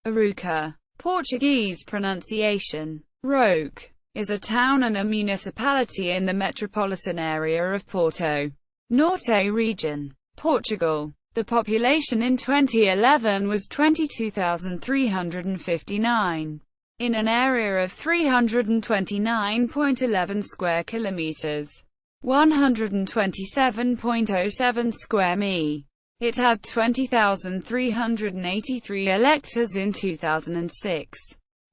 Arouca. Portuguese pronunciation. Rouquez, is a town and a municipality in the Metropolitan Area of Porto, Norte Region, Portugal. The population in 2011 was 22,359, in an area of 329.11 square kilometers, 127.07 square mi. It had 20,383 electors in 2006.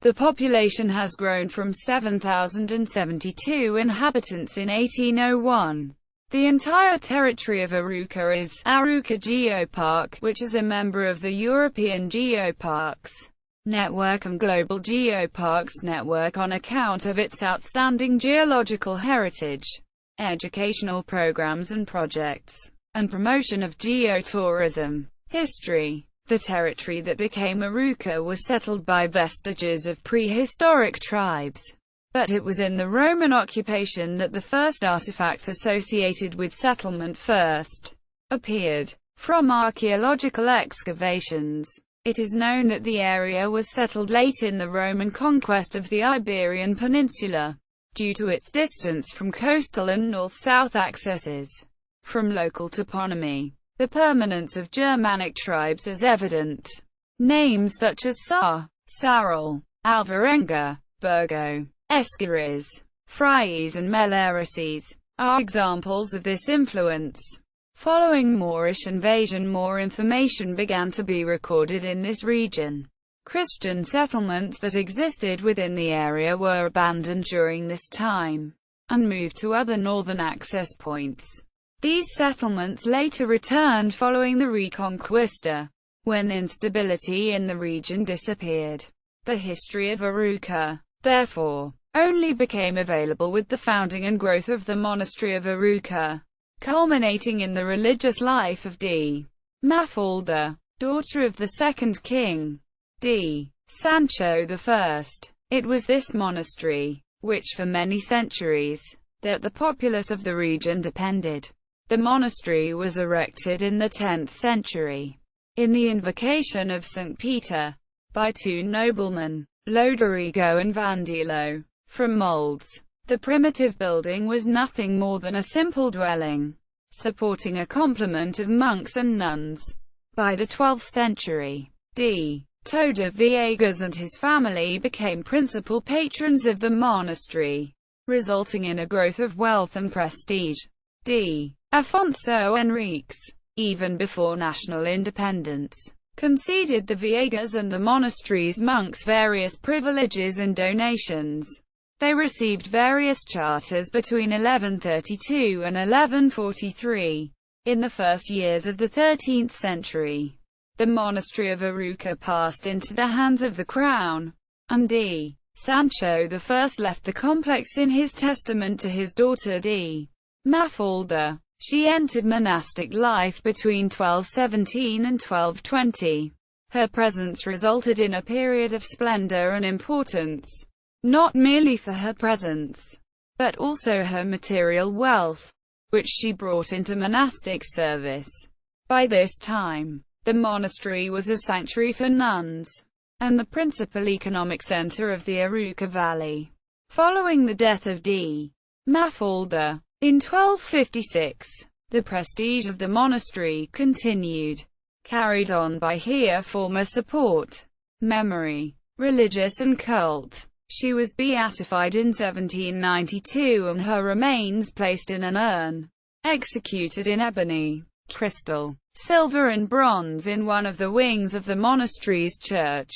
The population has grown from 7,072 inhabitants in 1801. The entire territory of Arouca is Arouca Geopark, which is a member of the European Geoparks network and Global Geoparks network on account of its outstanding geological heritage, educational programs and projects, and promotion of geotourism. History. The territory that became Arouca was settled by vestiges of prehistoric tribes, but it was in the Roman occupation that the first artifacts associated with settlement first appeared. From archaeological excavations, it is known that the area was settled late in the Roman conquest of the Iberian Peninsula, due to its distance from coastal and north-south accesses. From local toponymy, the permanence of Germanic tribes is evident. Names such as Sar, Sarol, Alvarenga, Burgo, Esquires, Fries and Melerices are examples of this influence. Following Moorish invasion, more information began to be recorded in this region. Christian settlements that existed within the area were abandoned during this time, and moved to other northern access points. These settlements later returned following the Reconquista, when instability in the region disappeared. The history of Arouca, therefore, only became available with the founding and growth of the monastery of Arouca, culminating in the religious life of D. Mafalda, daughter of the second king, D. Sancho I. It was this monastery, which for many centuries, that the populace of the region depended. The monastery was erected in the 10th century, in the invocation of St. Peter, by two noblemen, Loderigo and Vandilo, from molds. The primitive building was nothing more than a simple dwelling, supporting a complement of monks and nuns. By the 12th century, D. Todo Viegas and his family became principal patrons of the monastery, resulting in a growth of wealth and prestige. D. Afonso Henriques, even before national independence, conceded the Viegas and the monastery's monks various privileges and donations. They received various charters between 1132 and 1143. In the first years of the 13th century, the monastery of Arouca passed into the hands of the crown, and D. Sancho I left the complex in his testament to his daughter D. Mafalda. She entered monastic life between 1217 and 1220. Her presence resulted in a period of splendor and importance, not merely for her presence, but also her material wealth, which she brought into monastic service. By this time, the monastery was a sanctuary for nuns, and the principal economic center of the Arouca Valley. Following the death of D. Mafalda, in 1256, the prestige of the monastery continued, carried on by her former support, memory, religious and cult. She was beatified in 1792 and her remains placed in an urn, executed in ebony, crystal, silver and bronze in one of the wings of the monastery's church,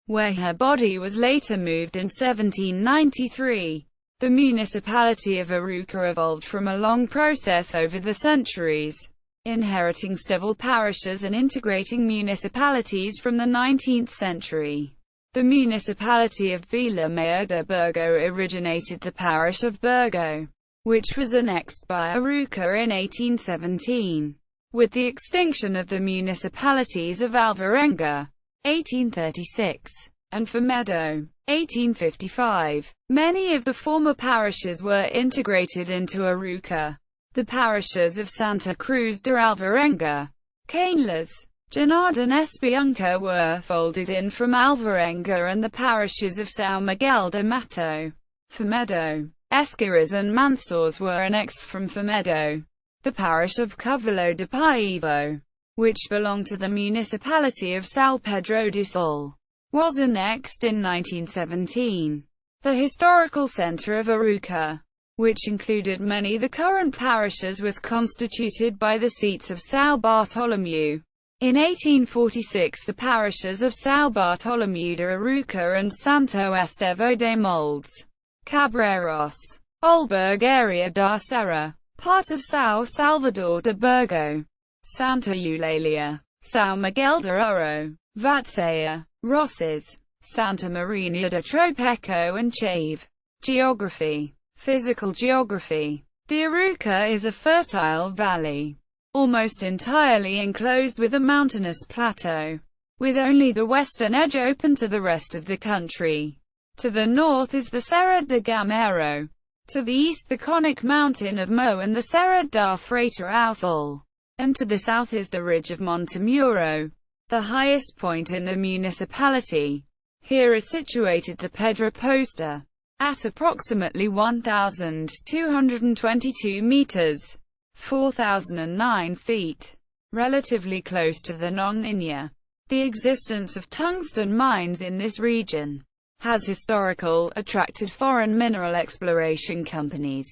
where her body was later moved in 1793. The municipality of Arouca evolved from a long process over the centuries, inheriting civil parishes and integrating municipalities from the 19th century. The municipality of Vila Maior de Burgo originated the parish of Burgo, which was annexed by Arouca in 1817. With the extinction of the municipalities of Alvarenga, 1836, and Fomento, 1855, many of the former parishes were integrated into Arouca. The parishes of Santa Cruz de Alvarenga, Canelas, Genaud and Espiunca were folded in from Alvarenga, and the parishes of São Miguel de Mato, Famedo, Esquiras and Mansores were annexed from Famedo. The parish of Covelo de Paivo, which belonged to the municipality of São Pedro do Sul, was annexed in 1917. The historical centre of Arouca, which included many the current parishes, was constituted by the seats of São Bartolomeu. In 1846 the parishes of São Bartolomeu de Arouca and Santo Estevão de Moldes, Cabreiros, Olberg area da Serra, part of São Salvador de Burgo, Santa Eulalia, São Miguel de Ouro, Vatsaia, Rosses, Santa Maria de Tropeco and Chave. Geography. Physical geography. The Arouca is a fertile valley, almost entirely enclosed with a mountainous plateau, with only the western edge open to the rest of the country. To the north is the Serra de Gamero, to the east the conic mountain of Mo and the Serra da Freita ao Sul, and to the south is the ridge of Montemuro, the highest point in the municipality. Here is situated the Pedra Posta, at approximately 1,222 meters, 4,009 feet, relatively close to the non-Inya. The existence of tungsten mines in this region has attracted foreign mineral exploration companies.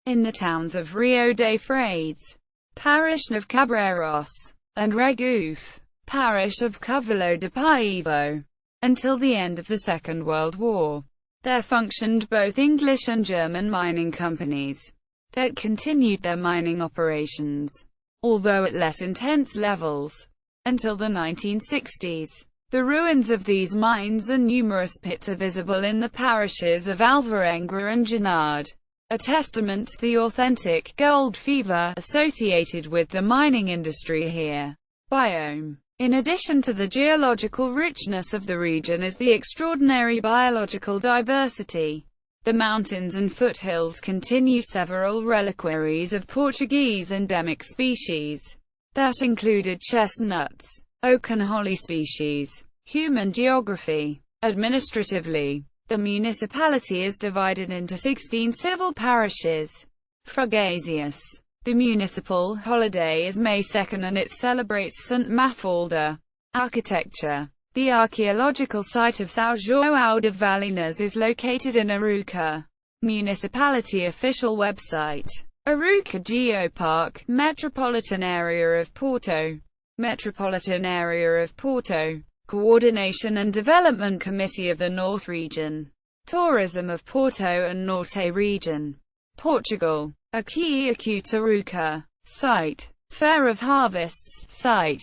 In the towns of Rio de Frades, parish of Cabreiros, and Regufe, parish of Covelo de Paivo. Until the end of the Second World War, there functioned both English and German mining companies that continued their mining operations, although at less intense levels, until the 1960s. The ruins of these mines and numerous pits are visible in the parishes of Alvarenga and Genaud, a testament to the authentic gold fever associated with the mining industry here. Biome. In addition to the geological richness of the region is the extraordinary biological diversity. The mountains and foothills contain several reliquaries of Portuguese endemic species that included chestnuts, oak and holly species. Human geography. Administratively, the municipality is divided into 16 civil parishes. Freguesias. The municipal holiday is May 2nd and it celebrates St. Mafalda. Architecture. The archaeological site of São João de Valinas is located in Arouca. Municipality official website. Arouca Geopark, Metropolitan Area of Porto. Metropolitan Area of Porto. Coordination and Development Committee of the Norte Region. Tourism of Porto and Norte Region. Portugal. Aqui Arouca. Site. Fair of Harvests. Site.